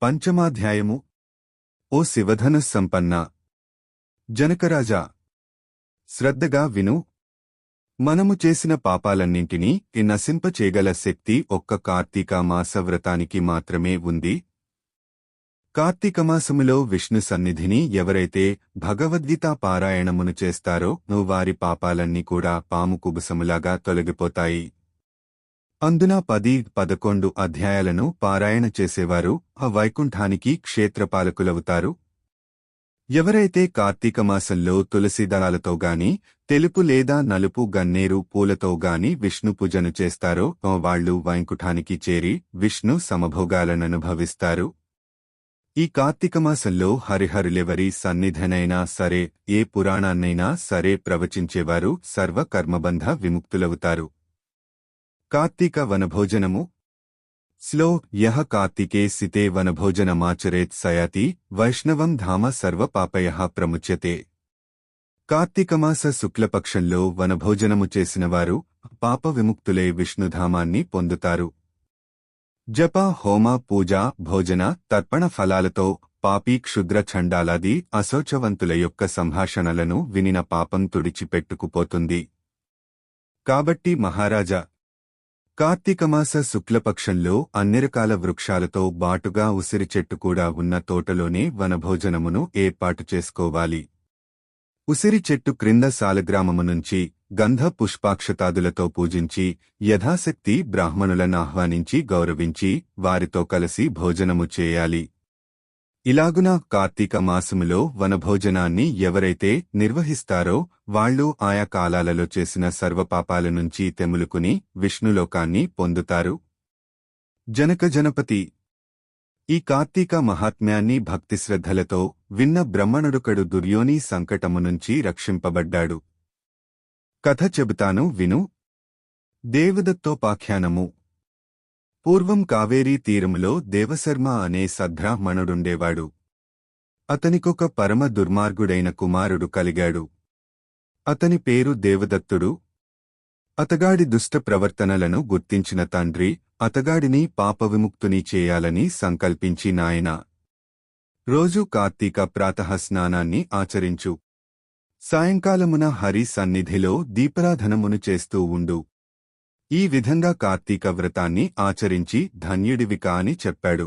పంచమాధ్యాయము. ఓ శివధనుస్సంపన్న జనకరాజా, శ్రద్ధగా విను. మనము చేసిన పాపాలన్నింటినీ నశింపచేయగల శక్తి ఒక్క కార్తీక మాస వ్రతానికి మాత్రమే ఉంది. కార్తీకమాసములో విష్ణు సన్నిధిని ఎవరైతే భగవద్గీతా పారాయణమును చేస్తారో వారి పాపాలన్నీ కూడా పాము కుబుసములాగా తొలగిపోతాయి. అందున 10-11 అధ్యాయాలను పారాయణ చేసేవారు ఆ వైకుంఠానికి క్షేత్రపాలకులవుతారు. ఎవరైతే కార్తీకమాసంలో తులసి దళాలతో గాని తెలుపు లేదా నలుపు గన్నేరు పూలతో గాని విష్ణు పూజను చేస్తారో వాళ్లు వైకుంఠానికి చేరి విష్ణు సమభోగాలననుభవిస్తారు. ఈ కార్తీకమాసంలో హరిహరులెవరి సన్నిధినైనా సరే, ఏ పురాణాన్నైనా సరే ప్రవచించేవారు సర్వ కర్మబంధ విముక్తులవుతారు. కార్తీక వనభోజనము. స్లో యః కార్తీకే సితే వనభోజనమాచరేత్ సయాతి వైష్ణవం ధామ సర్వపాపయః ప్రముచ్యతే. కార్తీకమాస శుక్లపక్షంలో వనభోజనము చేసినవారు పాప విముక్తులై విష్ణుధామాన్ని పొందుతారు. జప, హోమ, పూజ, భోజన, తర్పణ ఫలాలతో పాపీ క్షుద్ర ఛండాలాది అశౌచవంతుల యొక్క సంభాషణలను వినిన పాపం తుడిచిపెట్టుకుపోతుంది. కాబట్టి మహారాజా, కార్తీకమాస శుక్లపక్షంలో అన్ని రకాల వృక్షాలతో బాటుగా ఉసిరి చెట్టు కూడా ఉన్న తోటలోనే వనభోజనమును ఏర్పాటు చేసుకోవాలి. ఉసిరి చెట్టు క్రింద సాలగ్రామము నుంచి గంధ పుష్పాక్షతాదులతో పూజించి యథాశక్తి బ్రాహ్మణులను ఆహ్వానించి గౌరవించి వారితో కలిసి భోజనము చేయాలి. ఇలాగున కార్తీక మాసములో వనభోజనాన్ని ఎవరైతే నిర్వహిస్తారో వాళ్లు ఆయా కాలాలలో చేసిన సర్వపాపాల నుంచి తెములుకుని విష్ణులోకాన్ని పొందుతారు. జనక జనపతి, ఈ కార్తీక మహాత్మ్యాన్ని భక్తిశ్రద్ధలతో విన్న బ్రహ్మణుడుకడు దుర్యోని సంకటము నుంచి రక్షింపబడ్డాడు. కథ చెబుతాను విను. దేవదత్తోపాఖ్యానము. పూర్వం కావేరీ తీరములో దేవశర్మ అనే సద్బ్రాహ్మణుడుండేవాడు. అతనికొక పరమ దుర్మార్గుడైన కుమారుడు కలిగాడు. అతని పేరు దేవదత్తుడు. అతగాడి దుష్ట ప్రవర్తనలను గుర్తించిన తండ్రి అతగాడిని పాపవిముక్తుని చేయాలని సంకల్పించి, నాయనా, రోజూ కార్తీక ప్రాతఃస్నానాన్ని ఆచరించు. సాయంకాలమున హరి సన్నిధిలో దీపారాధనమును చేస్తూ ఉండు. ఈ విధంగా కార్తీక వ్రతాన్ని ఆచరించి ధన్యుడివికా అని చెప్పాడు.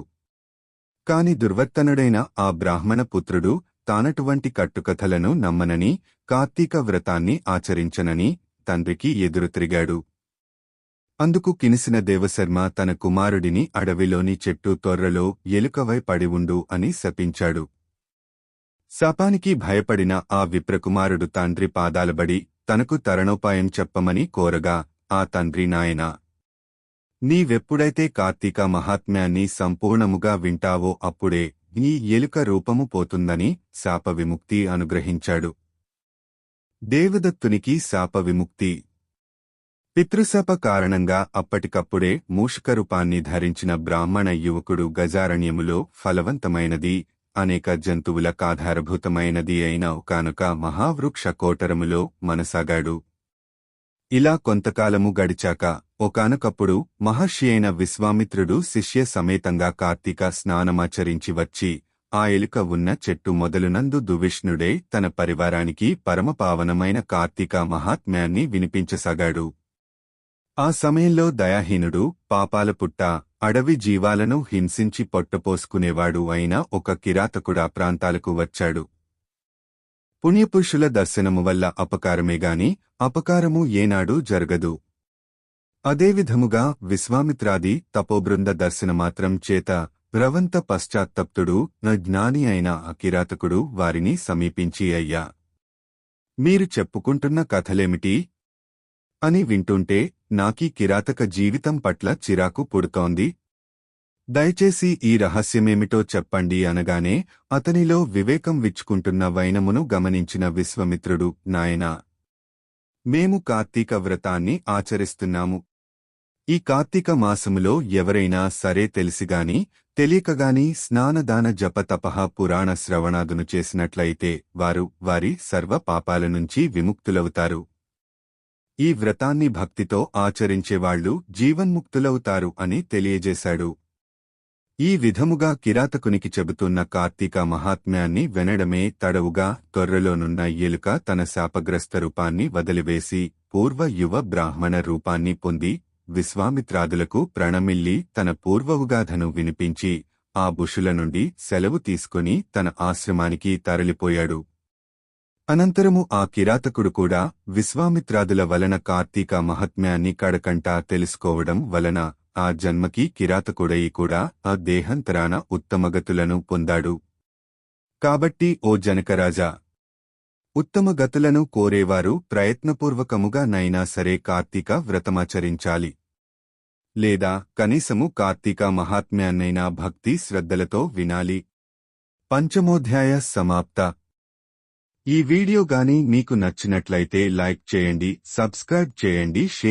కాని దుర్వర్తనుడైన ఆ బ్రాహ్మణ పుత్రుడు తానటువంటి కట్టుకథలను నమ్మనని, కార్తీక వ్రతాన్ని ఆచరించనని తండ్రికి ఎదురుతిరిగాడు. అందుకు కినిసిన దేవశర్మ తన కుమారుడిని అడవిలోని చెట్టు తొర్రలో ఎలుకవై పడి ఉండు అని శపించాడు. శాపానికి భయపడిన ఆ విప్రకుమారుడు తండ్రి పాదాలబడి తనకు తరణోపాయం చెప్పమని కోరగా, ఆ తండ్రి, నాయనా, నీవెప్పుడైతే కార్తీక మహాత్మ్యాన్ని సంపూర్ణముగా వింటావో అప్పుడే నీ ఎలుక రూపము పోతుందని శాప విముక్తి అనుగ్రహించాడు. దేవదత్తునికి శాప విముక్తి. పితృశాప కారణంగా అప్పటికప్పుడే మూషిక రూపాన్ని ధరించిన బ్రాహ్మణ యువకుడు గజారణ్యములో ఫలవంతమైనది, అనేక జంతువుల కాధారభూతమైనది అయిన ఒకానొక మహావృక్ష కోటరములో మనసాగాడు. ఇలా కొంతకాలము గడిచాక ఒకానొకప్పుడు మహర్షి అయిన విశ్వామిత్రుడు శిష్య సమేతంగా కార్తీక స్నానమాచరించి వచ్చి ఆ ఎలుక ఉన్న చెట్టు మొదలునందు దువిష్ణుడే తన పరివారానికి పరమపావనమైన కార్తీక మహాత్మ్యాన్ని వినిపించసాగాడు. ఆ సమయంలో దయాహీనుడు, పాపాల పుట్ట, అడవి జీవాలను హింసించి పొట్టపోసుకునేవాడు అయిన ఒక కిరాతకుడా ప్రాంతాలకు వచ్చాడు. పుణ్యపురుషుల దర్శనము వల్ల అపకారమేగాని అపకారము ఏనాడూ జరగదు. అదేవిధముగా విశ్వామిత్రాది తపోబృంద దర్శనమాత్రం చేత రవంత పశ్చాత్తప్తుడు జ్ఞాని అయిన ఆ కిరాతకుడు వారిని సమీపించి, అయ్యా, మీరు చెప్పుకుంటున్న కథలేమిటి అని వింటుంటే నాకీ కిరాతక జీవితం పట్ల చిరాకు పుడుతోంది. దయచేసి ఈ రహస్యమేమిటో చెప్పండి అనగానే అతనిలో వివేకం విచ్చుకుంటున్న వైనమును గమనించిన విశ్వమిత్రుడు, నాయనా, మేము కార్తీక వ్రతాన్ని ఆచరిస్తున్నాము. ఈ కార్తీక మాసములో ఎవరైనా సరే తెలిసిగాని తెలియకగాని స్నానదాన జప తపః పురాణ శ్రవణాదును చేసినట్లయితే వారు వారి సర్వ పాపాల నుంచి విముక్తులవుతారు. ఈ వ్రతాన్ని భక్తితో ఆచరించేవాళ్లు జీవన్ముక్తులవుతారు అని తెలియజేశాడు. ఈ విధముగా కిరాతకునికి చెబుతున్న కార్తీక మహాత్మ్యాన్ని వినడమే తడవుగా తొర్రలోనున్న ఎలుక తన శాపగ్రస్త రూపాన్ని వదిలివేసి పూర్వ యువ బ్రాహ్మణ రూపాన్ని పొంది విశ్వామిత్రాదులకు ప్రణమిల్లి తన పూర్వవుగాథను వినిపించి ఆ బుషుల నుండి సెలవు తీసుకుని తన ఆశ్రమానికి తరలిపోయాడు. అనంతరము ఆ కిరాతకుడు కూడా విశ్వామిత్రాదుల వలన కార్తీక మహాత్మ్యాన్ని కడకంటా తెలుసుకోవడం వలన ఆ జన్మకి కిరాతకుడై కూడా ఆ దేహంతరాన ఉత్తమగతులను పొందాడు. కాబట్టి ఓ జనకరాజా, ఉత్తమగతులను కోరేవారు ప్రయత్నపూర్వకముగా నైనా సరే కార్తీక వ్రతమాచరించాలి. లేదా కనీసము కార్తీక మహాత్మ్యాన్నైనా భక్తి శ్రద్ధలతో వినాలి. పంచమోధ్యాయ సమాప్త. ఈ వీడియో గాని మీకు నచ్చినట్లయితే లైక్ చేయండి, సబ్స్క్రైబ్ చేయండి,